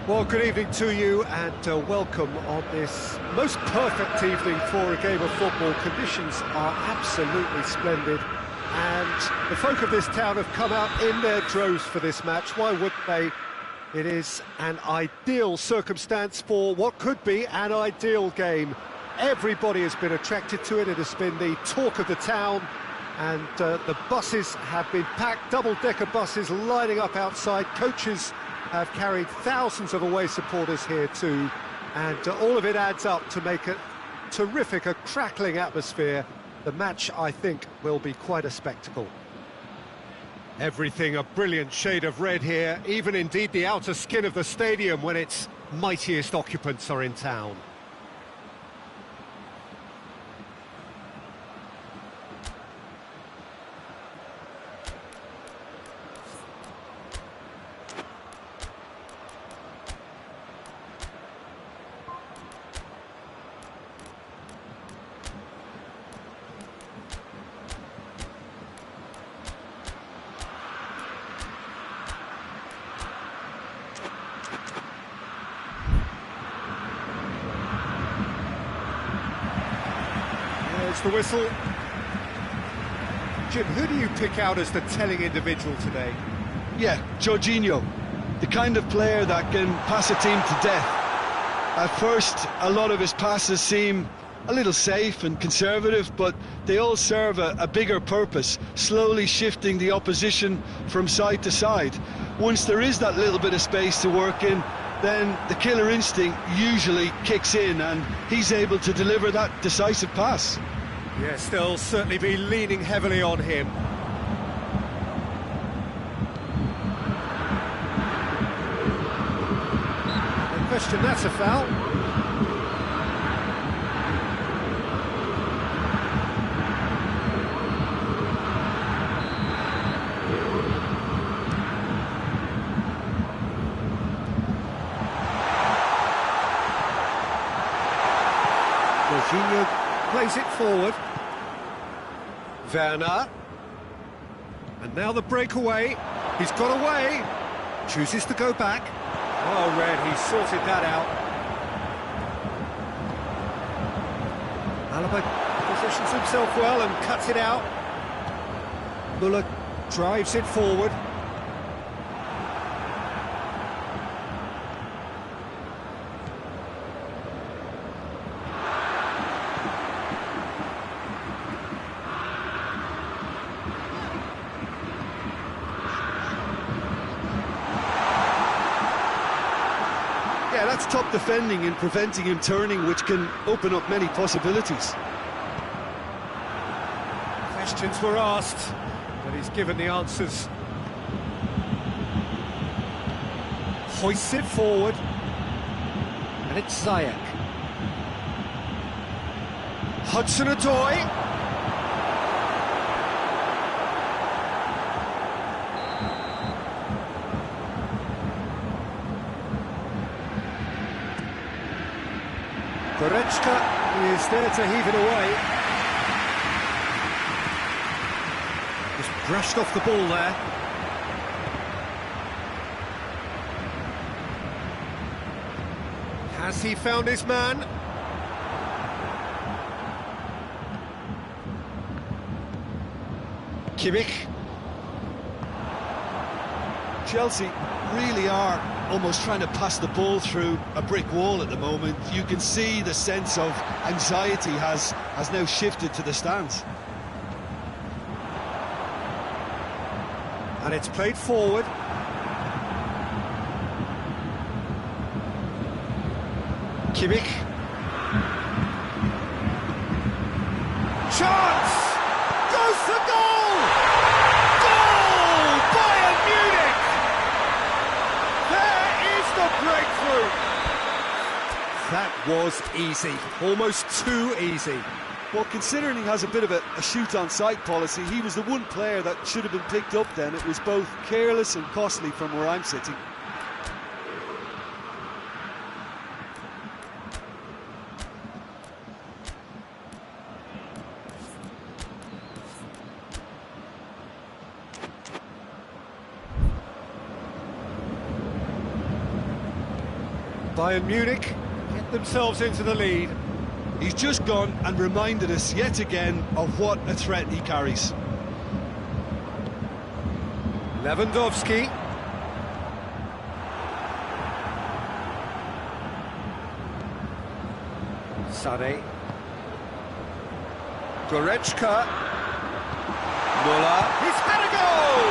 Well, good evening to you and welcome on this most perfect evening for a game of football. Conditions are absolutely splendid and the folk of this town have come out in their droves for this match. Why wouldn't they? It is an ideal circumstance for what could be an ideal game. Everybody has been attracted to it. It has been the talk of the town, and the buses have been packed, double-decker buses lining up outside. Coaches have carried thousands of away supporters here too, and all of it adds up to make a terrific, a crackling atmosphere. The match, I think, will be quite a spectacle. Everything a brilliant shade of red here, even indeed the outer skin of the stadium when its mightiest occupants are in town. The whistle. Jim, who do you pick out as the telling individual today? Yeah, Jorginho, the kind of player that can pass a team to death. At first, a lot of his passes seem a little safe and conservative, but they all serve a bigger purpose, slowly shifting the opposition from side to side. Once there is that little bit of space to work in, then the killer instinct usually kicks in and he's able to deliver that decisive pass. Yes, they'll certainly be leaning heavily on him. No question, that's a foul. Jorginho plays it forward. Werner, and now the breakaway. He's got away, chooses to go back. Oh, Red, he sorted that out. Alaba positions himself well and cuts it out. Muller drives it forward. Yeah, that's top defending and preventing him turning, which can open up many possibilities. Questions were asked, but he's given the answers. Hoists it forward, and it's Ziyech. Hudson-Odoi. Goretzka is there to heave it away. Just brushed off the ball there. Has he found his man? Kimmich. Chelsea really are almost trying to pass the ball through a brick wall at the moment. You can see the sense of anxiety has now shifted to the stands. And it's played forward. Kimmich. Chance! Goes for goal! Goal! Bayern Munich! There is the breakthrough! That was easy, almost too easy. Well, considering he has a bit of a shoot-on-sight policy, he was the one player that should have been picked up then. It was both careless and costly from where I'm sitting. Bayern Munich get themselves into the lead. He's just gone and reminded us yet again of what a threat he carries. Lewandowski. Sané. Goretzka. Muller. He's had a goal!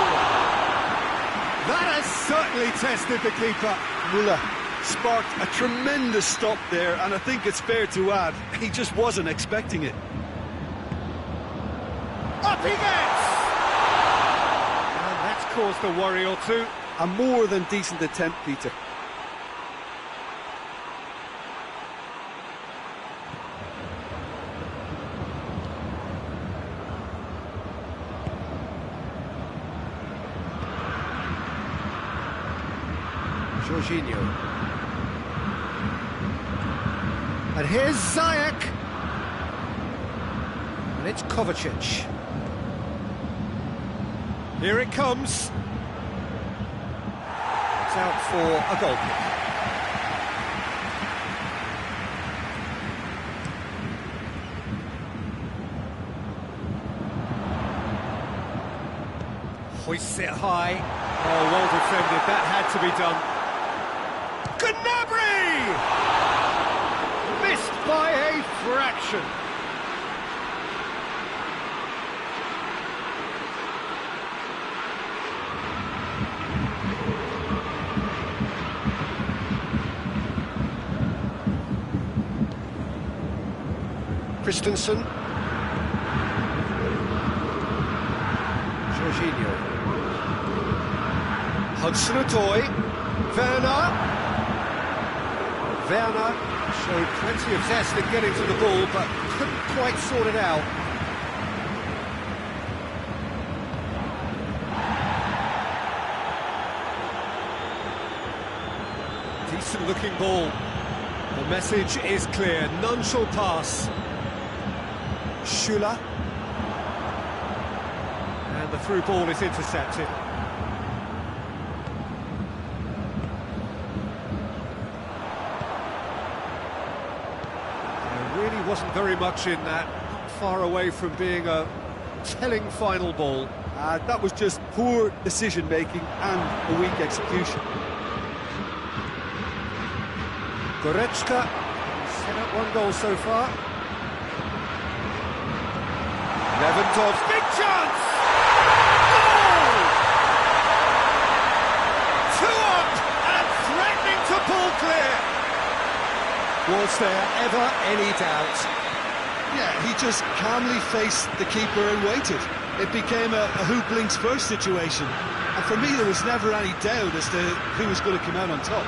That has certainly tested the keeper. Muller sparked a tremendous stop there, and I think it's fair to add, he just wasn't expecting it. Up he gets! And that's caused a worry or two. A more than decent attempt, Peter. Jorginho. And here's Ziyech. And it's Kovacic. Here it comes. It's out for a goal kick. Hoists it high. Oh, well defended. That had to be done. Gnabry! Missed by a fraction. Christensen. Jorginho. Hudson-Odoi. Werner showed plenty of zest in getting to the ball, but couldn't quite sort it out. Decent looking ball. The message is clear, none shall pass. Schüller. And the through ball is intercepted. Really wasn't very much in that, not far away from being a telling final ball. That was just poor decision-making and a weak execution. Goretzka set up one goal so far. Lewandowski, big chance! Goal! 2 up and threatening to pull clear. Was there ever any doubt? Yeah, he just calmly faced the keeper and waited. It became a who blinks first situation. And for me, there was never any doubt as to who was going to come out on top.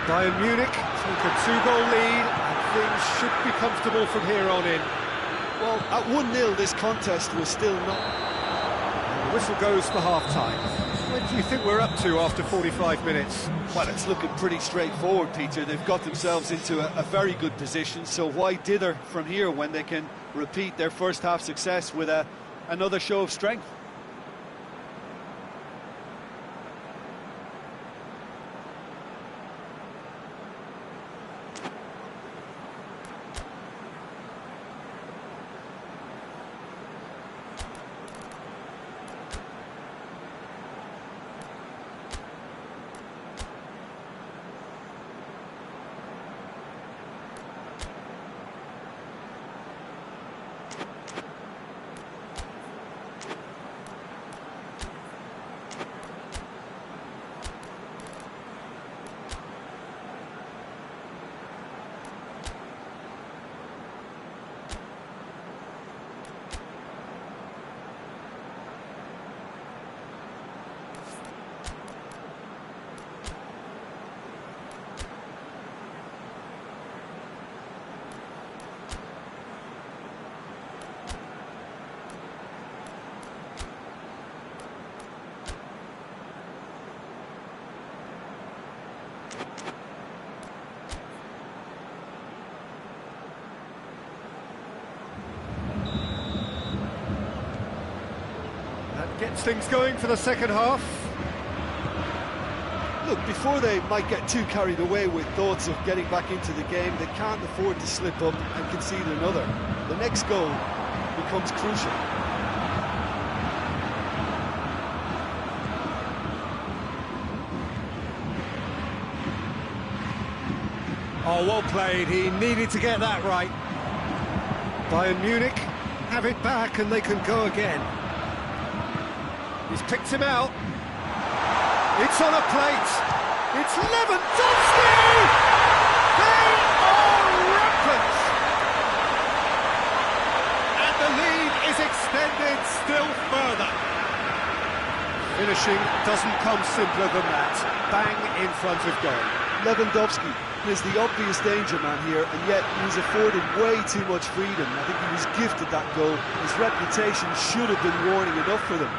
Bayern Munich take a 2-goal lead, and things should be comfortable from here on in. Well, at 1-0, this contest was still not... And the whistle goes for half-time. What do you think we're up to after 45 minutes? Well, it's looking pretty straightforward, Peter. They've got themselves into a very good position, so why dither from here when they can repeat their first-half success with another show of strength? That gets things going for the second half. look, before they might get too carried away with thoughts of getting back into the game, they can't afford to slip up and concede another. The next goal becomes crucial. Oh, well played. He needed to get that right. Bayern Munich have it back and they can go again. He's picked him out. It's on a plate. It's Lewandowski! They are rampant! And the lead is extended still further. Finishing doesn't come simpler than that. Bang in front of goal. Lewandowski is the obvious danger man here, and yet he's afforded way too much freedom. I think he was gifted that goal. His reputation should have been warning enough for them.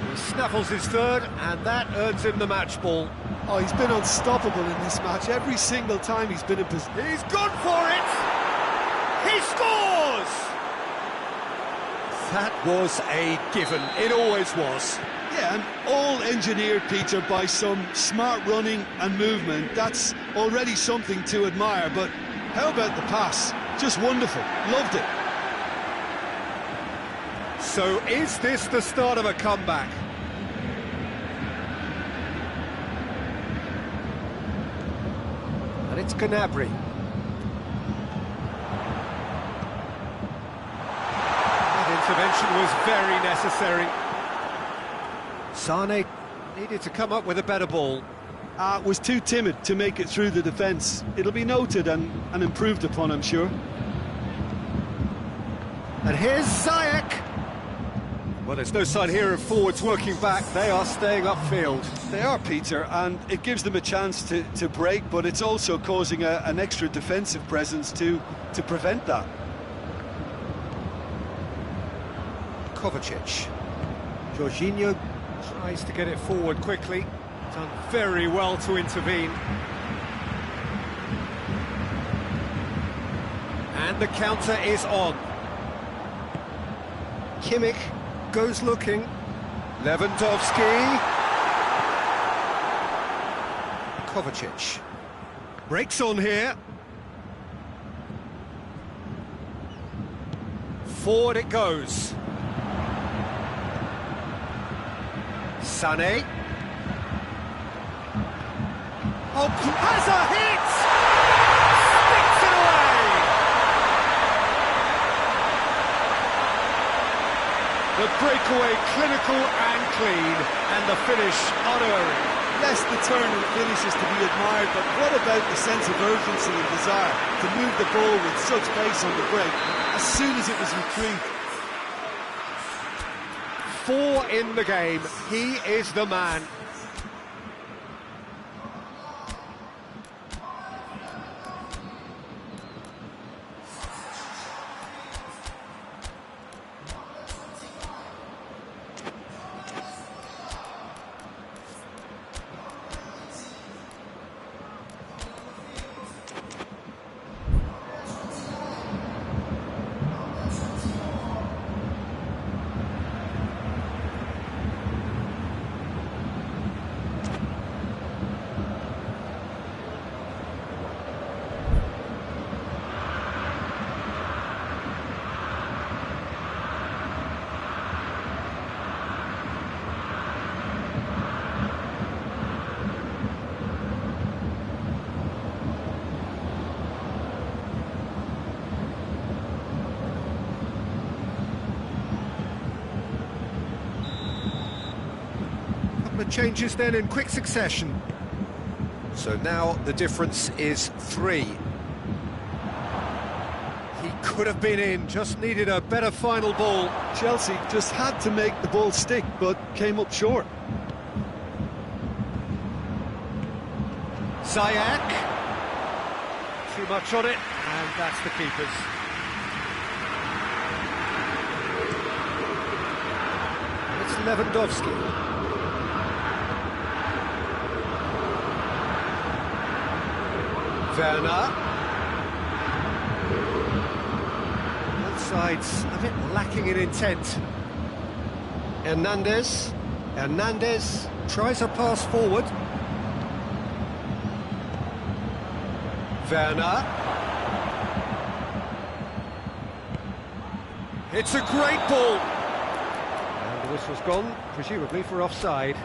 He snaffles his third, and that earns him the match ball. Oh, he's been unstoppable in this match. Every single time he's been in position. He's gone for it! He scores! That was a given. It always was. Yeah, and all engineered, Peter, by some smart running and movement. That's already something to admire, but how about the pass? Just wonderful. Loved it. So is this the start of a comeback? And it's Gnabry. That intervention was very necessary. Sane needed to come up with a better ball. Was too timid to make it through the defence. It'll be noted and improved upon, I'm sure. And here's Ziyech. Well, there's no sign here of forwards working back. They are staying upfield. They are, Peter, and it gives them a chance to break, but it's also causing an extra defensive presence to prevent that. Kovacic. Jorginho tries to get it forward quickly. Done very well to intervene. And the counter is on. Kimmich goes looking. Lewandowski. Kovacic. Breaks on here. Forward it goes. Sané. Oh, has a hit! Sticks it away! The breakaway clinical and clean, and the finish unerring. Yes, the turn and finish is to be admired, but what about the sense of urgency and desire to move the ball with such pace on the break as soon as it was retrieved? 4 in the game. He is the man. The changes then in quick succession. So now the difference is 3. He could have been in, just needed a better final ball. Chelsea just had to make the ball stick, but came up short. Ziyech. Too much on it, and that's the keeper's. It's Lewandowski. Werner. Both sides a bit lacking in intent. Hernandez. Tries a pass forward. Werner. It's a great ball. And the whistle's gone, presumably for offside.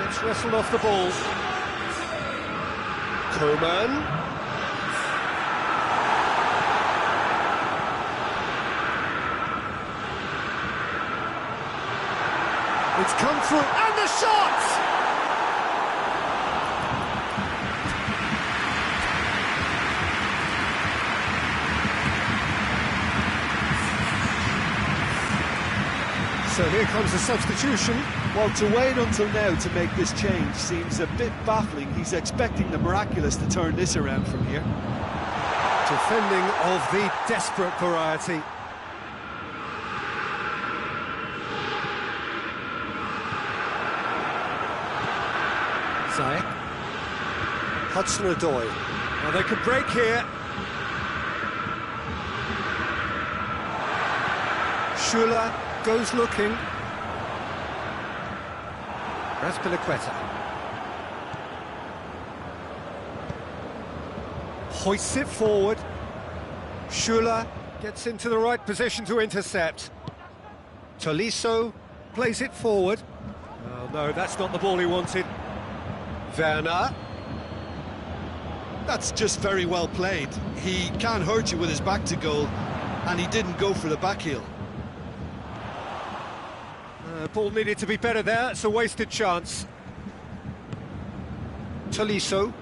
Gets wrestled off the ball. Koeman. It's come through, and the shot! So here comes the substitution. Well, to wait until now to make this change seems a bit baffling. He's expecting the miraculous to turn this around from here. Defending of the desperate variety. Ziyech. Hudson-Odoi. Now they could break here. Schüller goes looking. Raspilicueta. Hoists it forward. Schüller gets into the right position to intercept. Tolisso plays it forward. Oh no, that's not the ball he wanted. Werner. That's just very well played. He can't hurt you with his back to goal, and he didn't go for the back heel. Ball needed to be better there, it's a wasted chance. Tolisso.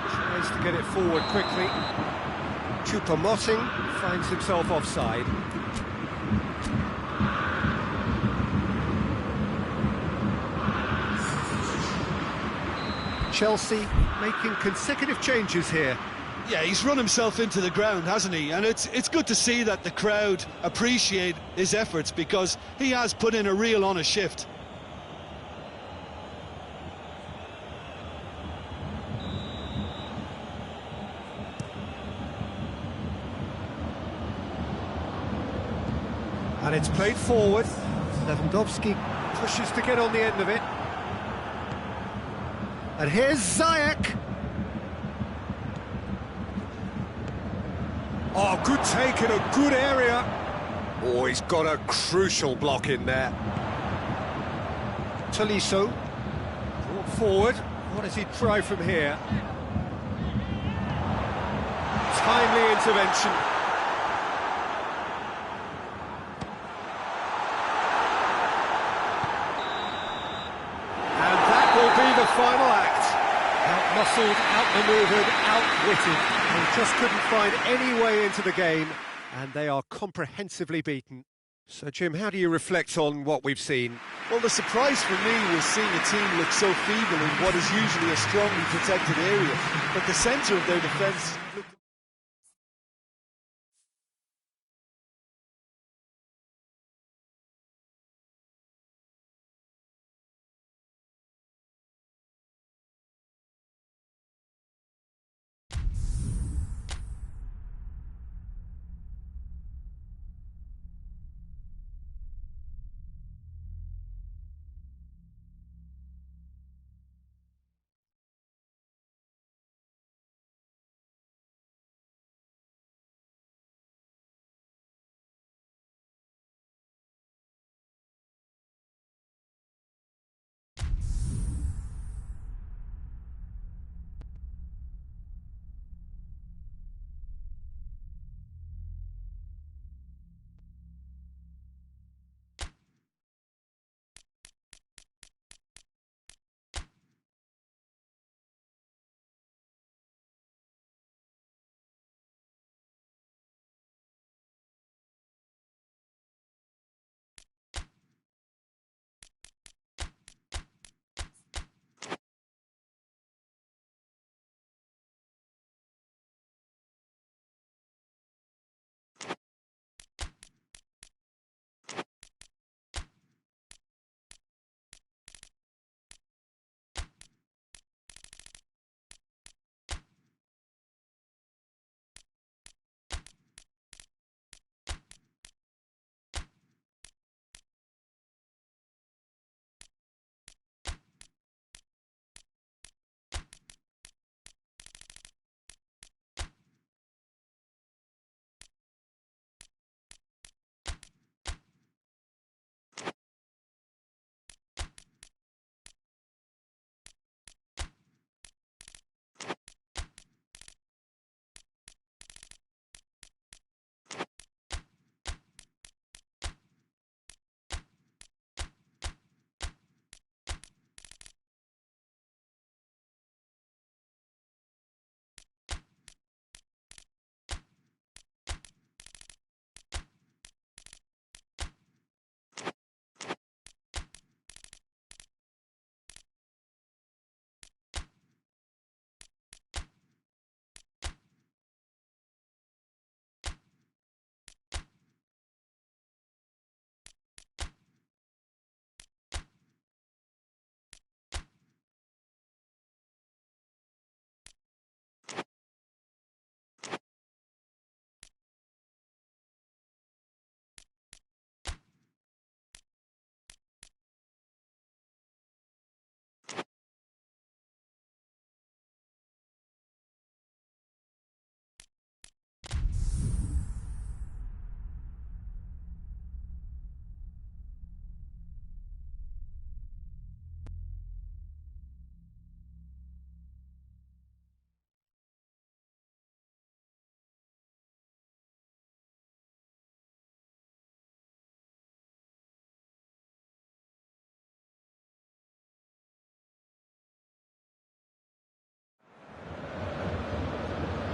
Tries to get it forward quickly. Choupo-Moting finds himself offside. Chelsea making consecutive changes here. Yeah, he's run himself into the ground, hasn't he? And it's good to see that the crowd appreciate his efforts, because he has put in a real honest shift. And it's played forward. Lewandowski pushes to get on the end of it. And here's Ziyech. Oh, good take in a good area. Oh, he's got a crucial block in there. Tolisso. Brought forward. What does he try from here? Timely intervention. And that will be the final act. Out-muscled, out-manoeuvred, outwitted. They just couldn't find any way into the game, and they are comprehensively beaten. So, Jim, how do you reflect on what we've seen? Well, the surprise for me was seeing a team look so feeble in what is usually a strongly protected area, but the centre of their defence looked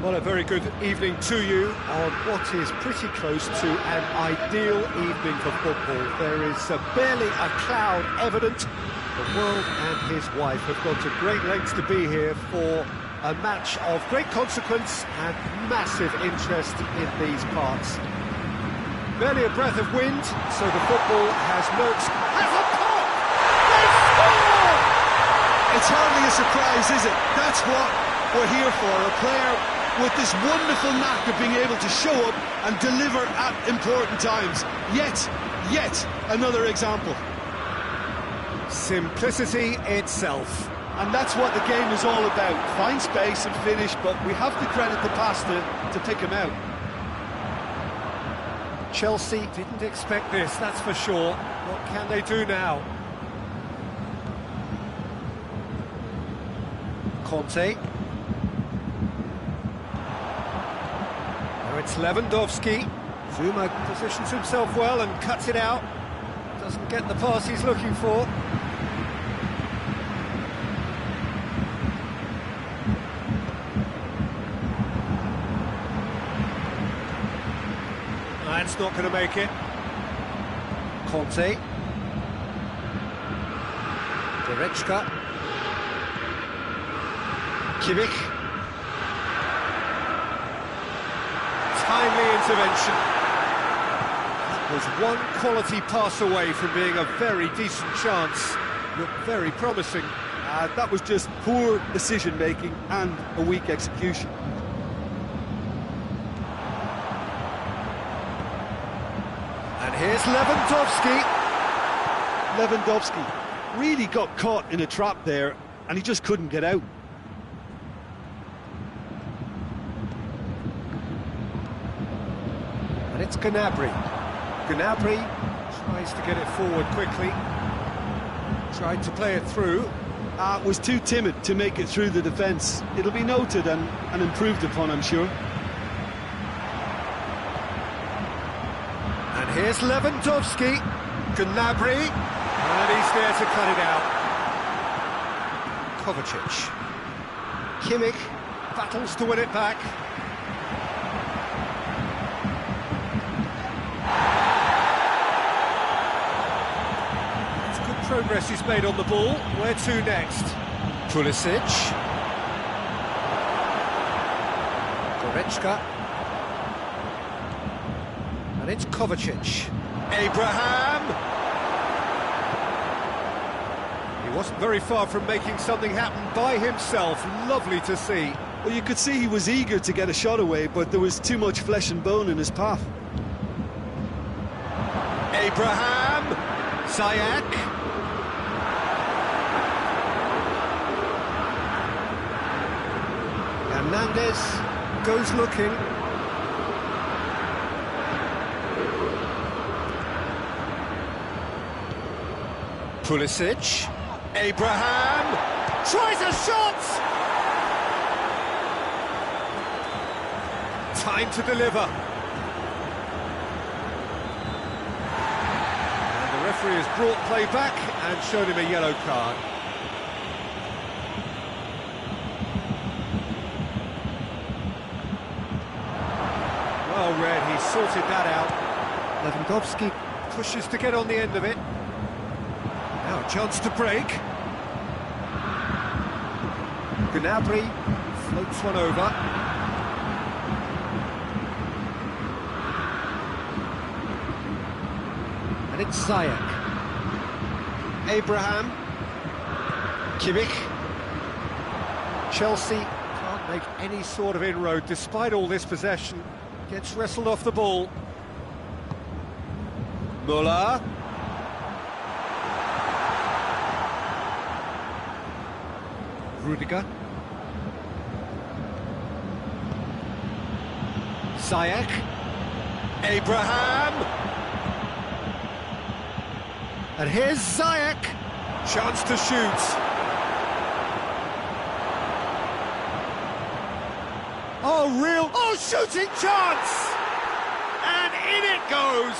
Well, a very good evening to you on what is pretty close to an ideal evening for football. There is barely a cloud evident. The world and his wife have gone to great lengths to be here for a match of great consequence and massive interest in these parts. Barely a breath of wind, so the football has lurched. Has a pop! They score! It's hardly a surprise, is it? That's what we're here for, a player with this wonderful knack of being able to show up and deliver at important times. Yet another example. Simplicity itself. And that's what the game is all about. Find space and finish, but we have to credit the pass to pick him out. Chelsea didn't expect this, that's for sure. What can they do now? Conte. Now it's Lewandowski. Zuma positions himself well and cuts it out. Doesn't get the pass he's looking for. That's not going to make it. Conte. Goretzka. Kimmich. Timely intervention. That was one quality pass away from being a very decent chance. Looked very promising. That was just poor decision-making and a weak execution. And here's Lewandowski. Lewandowski really got caught in a trap there, and he just couldn't get out. And it's Gnabry. Gnabry tries to get it forward quickly. Tried to play it through. Was too timid to make it through the defence. It'll be noted and improved upon, I'm sure. And here's Lewandowski. Gnabry. And he's there to cut it out. Kovacic. Kimmich battles to win it back. Progress he's made on the ball. Where to next? Pulisic. Goretzka. And it's Kovacic. Abraham. He wasn't very far from making something happen by himself. Lovely to see. Well, you could see he was eager to get a shot away, but there was too much flesh and bone in his path. Abraham. Ziyech. Hernandez goes looking. Pulisic. Abraham tries a shot! Time to deliver. And the referee has brought play back and shown him a yellow card. Well read, he sorted that out. Lewandowski pushes to get on the end of it. Now a chance to break. Gnabry floats one over. And it's Ziyech. Abraham. Kimmich. Chelsea can't make any sort of inroad despite all this possession. Gets wrestled off the ball. Muller. Rudiger. Ziyech. Abraham. And here's Ziyech. Chance to shoot. Oh, shooting chance! And in it goes!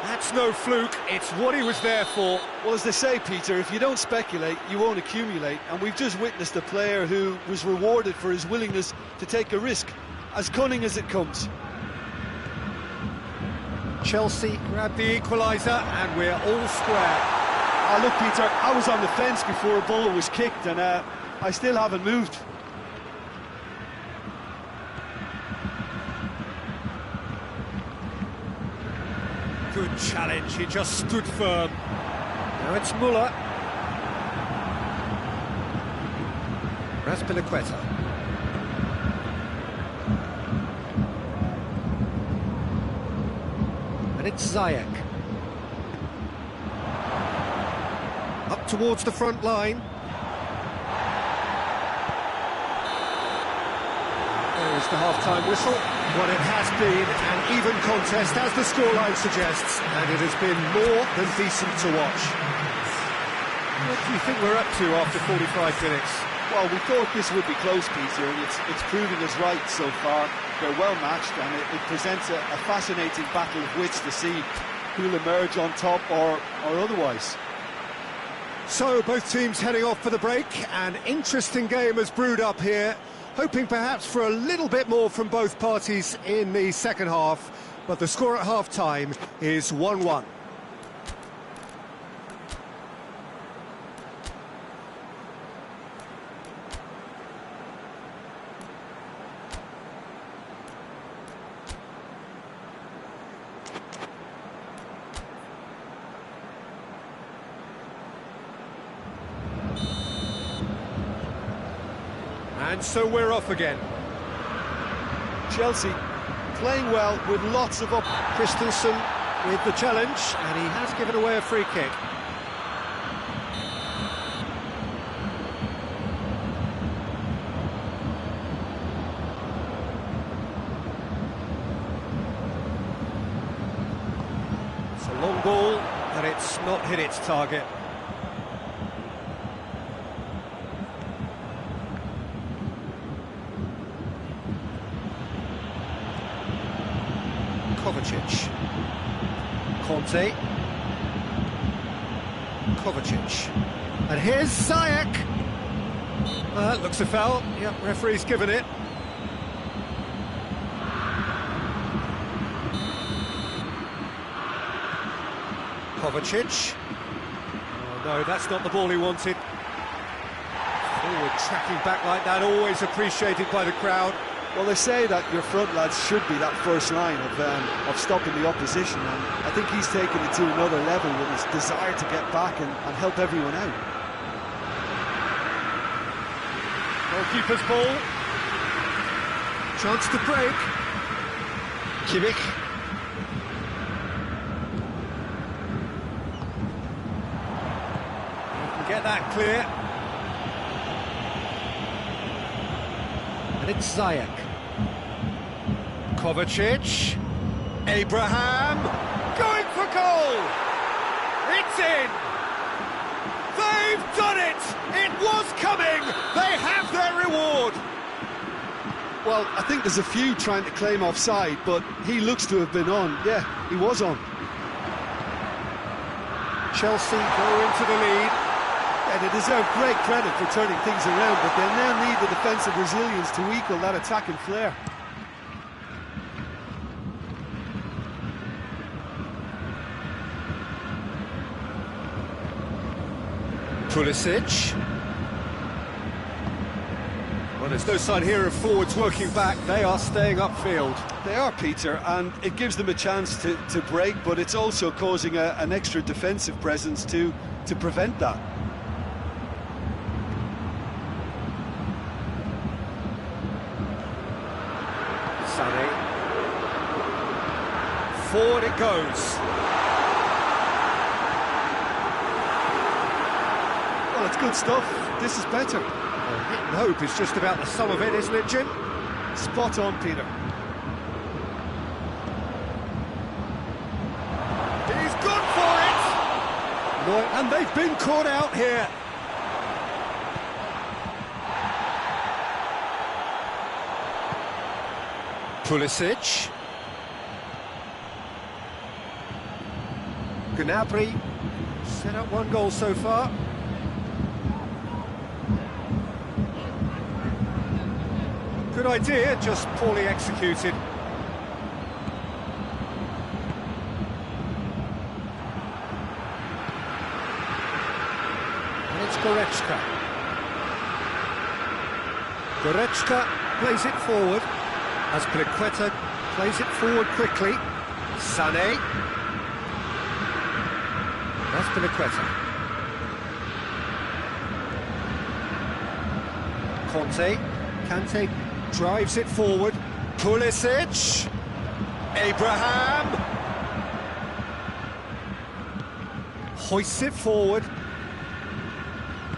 That's no fluke, it's what he was there for. Well, as they say, Peter, if you don't speculate, you won't accumulate. And we've just witnessed a player who was rewarded for his willingness to take a risk, as cunning as it comes. Chelsea grab the equaliser, and we're all square. Oh, look, Peter, I was on the fence before a ball was kicked, and I still haven't moved. Good challenge, he just stood firm. Now it's Muller. Raspilicueta. And it's Ziyech. Up towards the front line. There's the half-time whistle. Well, it has been an even contest, as the scoreline suggests, and it has been more than decent to watch. What do you think we're up to after 45 minutes? Well, we thought this would be close, Peter, and it's proving us right so far. They're well matched, and it presents a fascinating battle of wits to see who'll emerge on top or otherwise. So, both teams heading off for the break. An interesting game has brewed up here, hoping perhaps for a little bit more from both parties in the second half, but the score at half-time is 1-1. And so we're off again. Chelsea playing well with lots of Christensen with the challenge, and he has given away a free kick. It's a long ball, but it's not hit its target. Kovacic. Conte. Kovacic. And here's Ziyech. That looks a foul. Yep, referee's given it. Kovacic. Oh no, that's not the ball he wanted. Forward tracking back like that, always appreciated by the crowd. Well, they say that your front lads should be that first line of stopping the opposition, and I think he's taken it to another level with his desire to get back and help everyone out. Goalkeeper's ball. Chance to break. Kimmich. Get that clear. And it's Ziyech. Kovacic. Abraham. Going for goal! It's in! They've done it! It was coming! They have their reward! Well, I think there's a few trying to claim offside, but he looks to have been on. Yeah, he was on. Chelsea go into the lead. Yeah, they deserve great credit for turning things around, but they'll now need the defensive resilience to equal that attacking flair. Pulisic. Well, there's no sign here of forwards working back. They are staying upfield. They are, Peter, and it gives them a chance to break, but it's also causing an extra defensive presence to prevent that. Sané. Forward it goes. Well, it's good stuff. This is better. Well, hit and hope is just about the sum of it, isn't it, Jim? Spot on, Peter. He's gone for it! No, and they've been caught out here. Pulisic. Gnabry set up one goal so far. Good idea, just poorly executed. And it's Goretzka. Goretzka plays it forward, as Azpilicueta plays it forward quickly. Sané. Azpilicueta. Kante drives it forward. Pulisic. Abraham. Hoists it forward.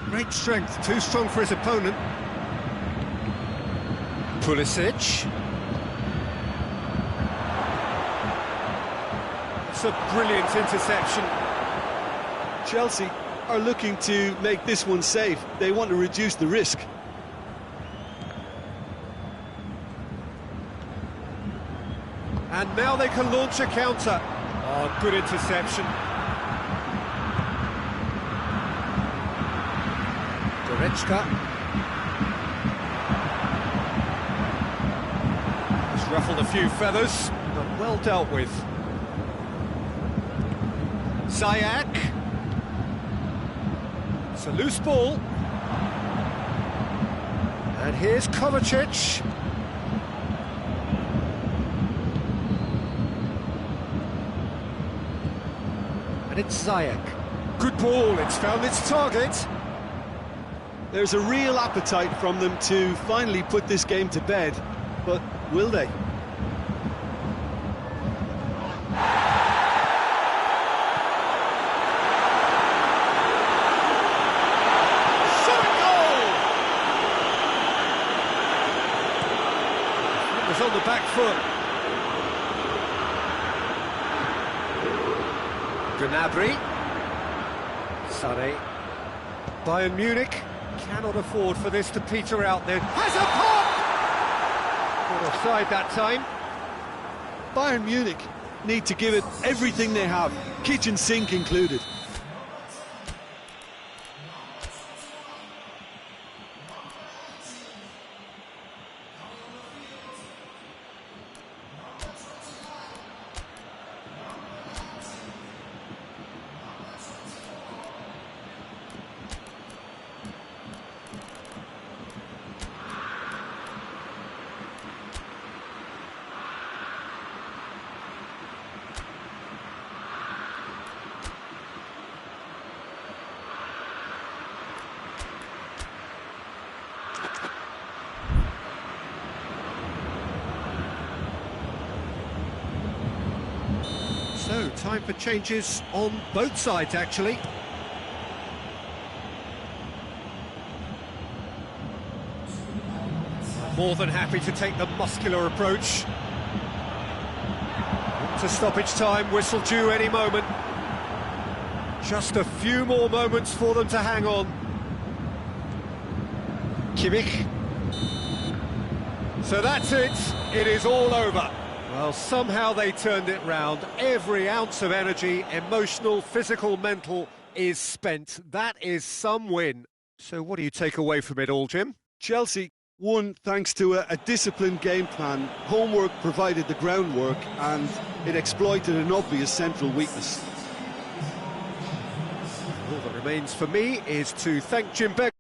Great strength, too strong for his opponent. Pulisic. It's a brilliant interception. Chelsea are looking to make this one safe. They want to reduce the risk. And now they can launch a counter. Oh, good interception. Goretzka. He's ruffled a few feathers, but well dealt with. Ziyech. It's a loose ball. And here's Kovacic. And it's Ziyech. Good ball, it's found its target. There's a real appetite from them to finally put this game to bed, but will they? On the back foot. Gnabry. Sané. Bayern Munich cannot afford for this to peter out there. Has a pop! Not offside that time. Bayern Munich need to give it everything they have, kitchen sink included. So, time for changes on both sides, actually. More than happy to take the muscular approach. To stoppage time, whistle due any moment. Just a few more moments for them to hang on. Kimmich. So that's it. It is all over. Well, somehow they turned it round. Every ounce of energy, emotional, physical, mental, is spent. That is some win. So what do you take away from it all, Jim? Chelsea won thanks to a disciplined game plan. Homework provided the groundwork and it exploited an obvious central weakness. All that remains for me is to thank Jim Beck.